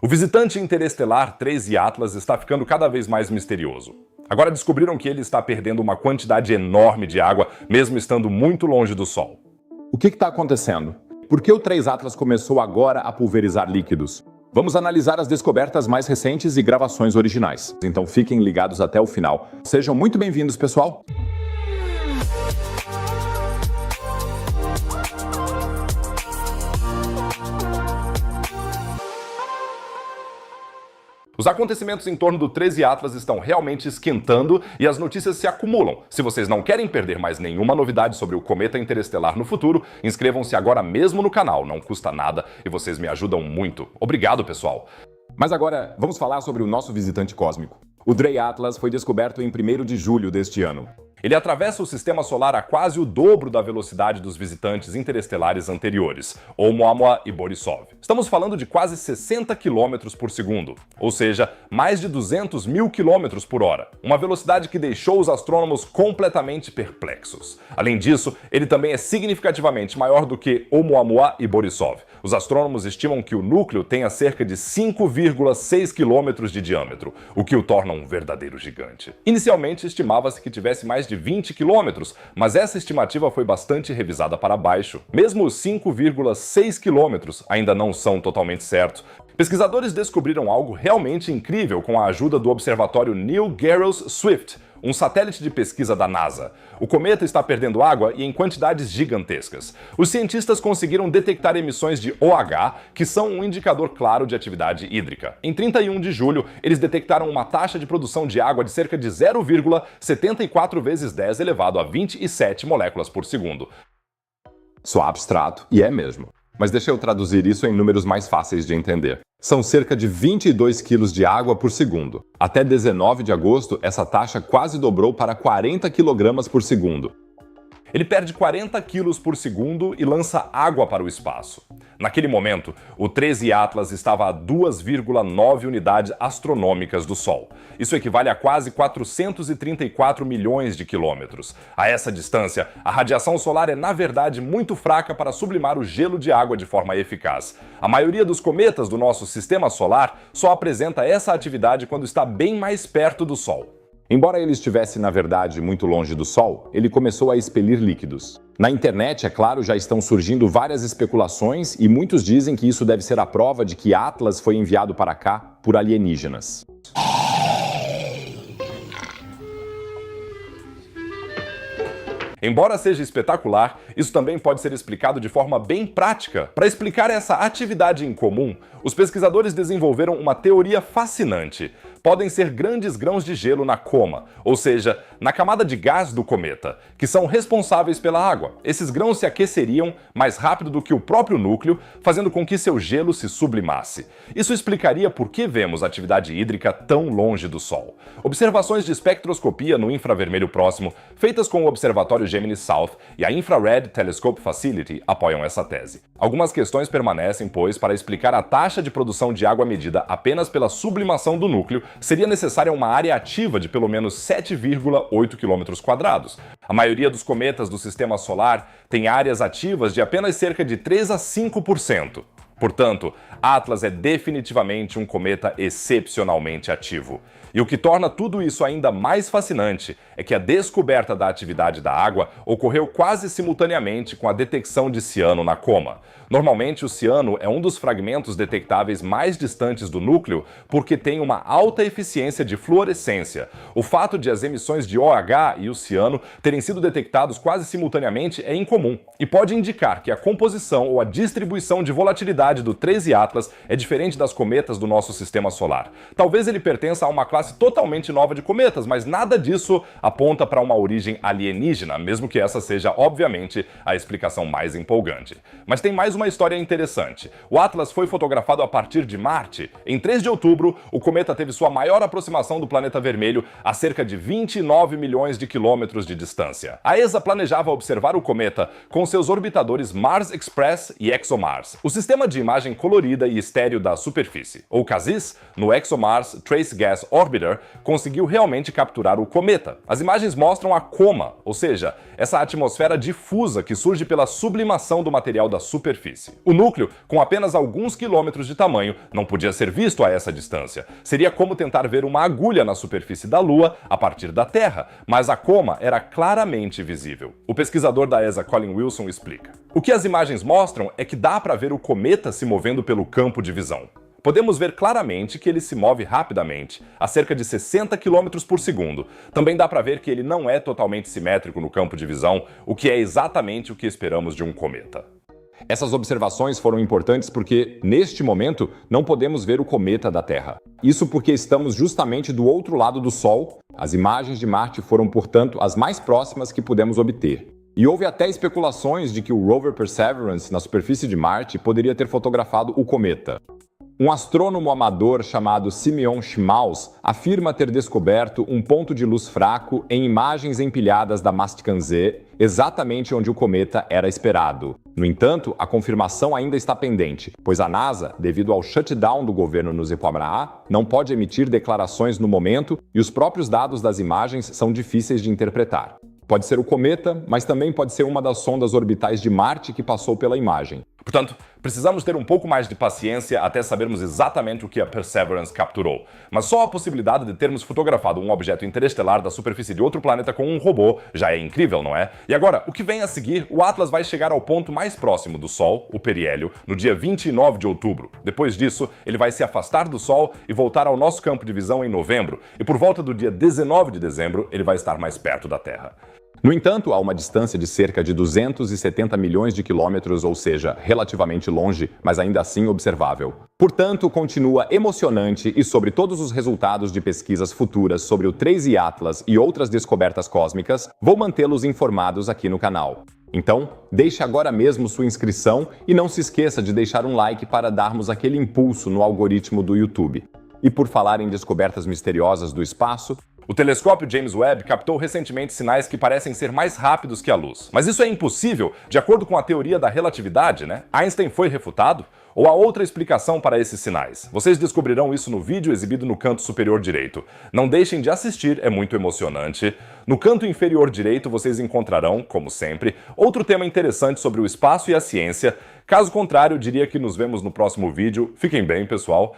O visitante interestelar 13 Atlas está ficando cada vez mais misterioso. Agora descobriram que ele está perdendo uma quantidade enorme de água, mesmo estando muito longe do Sol. O que está acontecendo? Por que o 3 Atlas começou agora a pulverizar líquidos? Vamos analisar as descobertas mais recentes e gravações originais. Então fiquem ligados até o final. Sejam muito bem-vindos, pessoal! Os acontecimentos em torno do 13 Atlas estão realmente esquentando e as notícias se acumulam. Se vocês não querem perder mais nenhuma novidade sobre o cometa interestelar no futuro, inscrevam-se agora mesmo no canal, não custa nada e vocês me ajudam muito. Obrigado, pessoal! Mas agora, vamos falar sobre o nosso visitante cósmico. O 3 Atlas foi descoberto em 1º de julho deste ano. Ele atravessa o sistema solar a quase o dobro da velocidade dos visitantes interestelares anteriores, Oumuamua e Borisov. Estamos falando de quase 60 km por segundo, ou seja, mais de 200 mil km por hora. Uma velocidade que deixou os astrônomos completamente perplexos. Além disso, ele também é significativamente maior do que Oumuamua e Borisov. Os astrônomos estimam que o núcleo tenha cerca de 5,6 km de diâmetro, o que o torna um verdadeiro gigante. Inicialmente, estimava-se que tivesse mais de 20 km, mas essa estimativa foi bastante revisada para baixo. Mesmo os 5,6 km ainda não são totalmente certos. Pesquisadores descobriram algo realmente incrível com a ajuda do observatório Neil Gehrels Swift, um satélite de pesquisa da NASA. O cometa está perdendo água e em quantidades gigantescas. Os cientistas conseguiram detectar emissões de OH, que são um indicador claro de atividade hídrica. Em 31 de julho, eles detectaram uma taxa de produção de água de cerca de 0,74 vezes 10 elevado a 27 moléculas por segundo. Só abstrato, e é mesmo. Mas deixa eu traduzir isso em números mais fáceis de entender. São cerca de 22 quilos de água por segundo. Até 19 de agosto, essa taxa quase dobrou para 40 kg por segundo. Ele perde 40 quilos por segundo e lança água para o espaço. Naquele momento, o 13 Atlas estava a 2,9 unidades astronômicas do Sol. Isso equivale a quase 434 milhões de quilômetros. A essa distância, a radiação solar é na verdade muito fraca para sublimar o gelo de água de forma eficaz. A maioria dos cometas do nosso sistema solar só apresenta essa atividade quando está bem mais perto do Sol. Embora ele estivesse, na verdade, muito longe do Sol, ele começou a expelir líquidos. Na internet, é claro, já estão surgindo várias especulações e muitos dizem que isso deve ser a prova de que Atlas foi enviado para cá por alienígenas. Embora seja espetacular, isso também pode ser explicado de forma bem prática. Para explicar essa atividade em comum, os pesquisadores desenvolveram uma teoria fascinante. Podem ser grandes grãos de gelo na coma, ou seja, na camada de gás do cometa, que são responsáveis pela água. Esses grãos se aqueceriam mais rápido do que o próprio núcleo, fazendo com que seu gelo se sublimasse. Isso explicaria por que vemos atividade hídrica tão longe do Sol. Observações de espectroscopia no infravermelho próximo, feitas com o Observatório Gemini South e a Infrared Telescope Facility, apoiam essa tese. Algumas questões permanecem, pois, para explicar a taxa de produção de água medida apenas pela sublimação do núcleo, seria necessária uma área ativa de pelo menos 7,8 km². A maioria dos cometas do sistema solar tem áreas ativas de apenas cerca de 3 a 5%. Portanto, Atlas é definitivamente um cometa excepcionalmente ativo. E o que torna tudo isso ainda mais fascinante é que a descoberta da atividade da água ocorreu quase simultaneamente com a detecção de ciano na coma. Normalmente, o ciano é um dos fragmentos detectáveis mais distantes do núcleo porque tem uma alta eficiência de fluorescência. O fato de as emissões de OH e o ciano terem sido detectados quase simultaneamente é incomum e pode indicar que a composição ou a distribuição de volatilidade do 13 Atlas é diferente das cometas do nosso sistema solar. Talvez ele pertença a uma classe totalmente nova de cometas, mas nada disso aponta para uma origem alienígena, mesmo que essa seja, obviamente, a explicação mais empolgante. Mas tem mais uma história interessante. O Atlas foi fotografado a partir de Marte. Em 3 de outubro, o cometa teve sua maior aproximação do planeta vermelho a cerca de 29 milhões de quilômetros de distância. A ESA planejava observar o cometa com seus orbitadores Mars Express e ExoMars. O sistema de imagem colorida e estéreo da superfície. O CASIS, no ExoMars Trace Gas Orbiter, conseguiu realmente capturar o cometa. As imagens mostram a coma, ou seja, essa atmosfera difusa que surge pela sublimação do material da superfície. O núcleo, com apenas alguns quilômetros de tamanho, não podia ser visto a essa distância. Seria como tentar ver uma agulha na superfície da Lua a partir da Terra, mas a coma era claramente visível. O pesquisador da ESA Colin Wilson explica. O que as imagens mostram é que dá para ver o cometa se movendo pelo campo de visão. Podemos ver claramente que ele se move rapidamente, a cerca de 60 km por segundo. Também dá para ver que ele não é totalmente simétrico no campo de visão, o que é exatamente o que esperamos de um cometa. Essas observações foram importantes porque, neste momento, não podemos ver o cometa da Terra. Isso porque estamos justamente do outro lado do Sol. As imagens de Marte foram, portanto, as mais próximas que pudemos obter. E houve até especulações de que o rover Perseverance, na superfície de Marte, poderia ter fotografado o cometa. Um astrônomo amador chamado Simeon Schmaus afirma ter descoberto um ponto de luz fraco em imagens empilhadas da Mastcan Z, exatamente onde o cometa era esperado. No entanto, a confirmação ainda está pendente, pois a NASA, devido ao shutdown do governo no Zimbábue, não pode emitir declarações no momento e os próprios dados das imagens são difíceis de interpretar. Pode ser o cometa, mas também pode ser uma das sondas orbitais de Marte que passou pela imagem. Portanto, precisamos ter um pouco mais de paciência até sabermos exatamente o que a Perseverance capturou. Mas só a possibilidade de termos fotografado um objeto interestelar da superfície de outro planeta com um robô já é incrível, não é? E agora, o que vem a seguir? O Atlas vai chegar ao ponto mais próximo do Sol, o periélio, no dia 29 de outubro. Depois disso, ele vai se afastar do Sol e voltar ao nosso campo de visão em novembro. E por volta do dia 19 de dezembro, ele vai estar mais perto da Terra. No entanto, a uma distância de cerca de 270 milhões de quilômetros, ou seja, relativamente longe, mas ainda assim observável. Portanto, continua emocionante e sobre todos os resultados de pesquisas futuras sobre o 3I Atlas e outras descobertas cósmicas, vou mantê-los informados aqui no canal. Então, deixe agora mesmo sua inscrição e não se esqueça de deixar um like para darmos aquele impulso no algoritmo do YouTube. E por falar em descobertas misteriosas do espaço, o telescópio James Webb captou recentemente sinais que parecem ser mais rápidos que a luz. Mas isso é impossível, de acordo com a teoria da relatividade, né? Einstein foi refutado? Ou há outra explicação para esses sinais? Vocês descobrirão isso no vídeo exibido no canto superior direito. Não deixem de assistir, é muito emocionante. No canto inferior direito vocês encontrarão, como sempre, outro tema interessante sobre o espaço e a ciência. Caso contrário, diria que nos vemos no próximo vídeo. Fiquem bem, pessoal.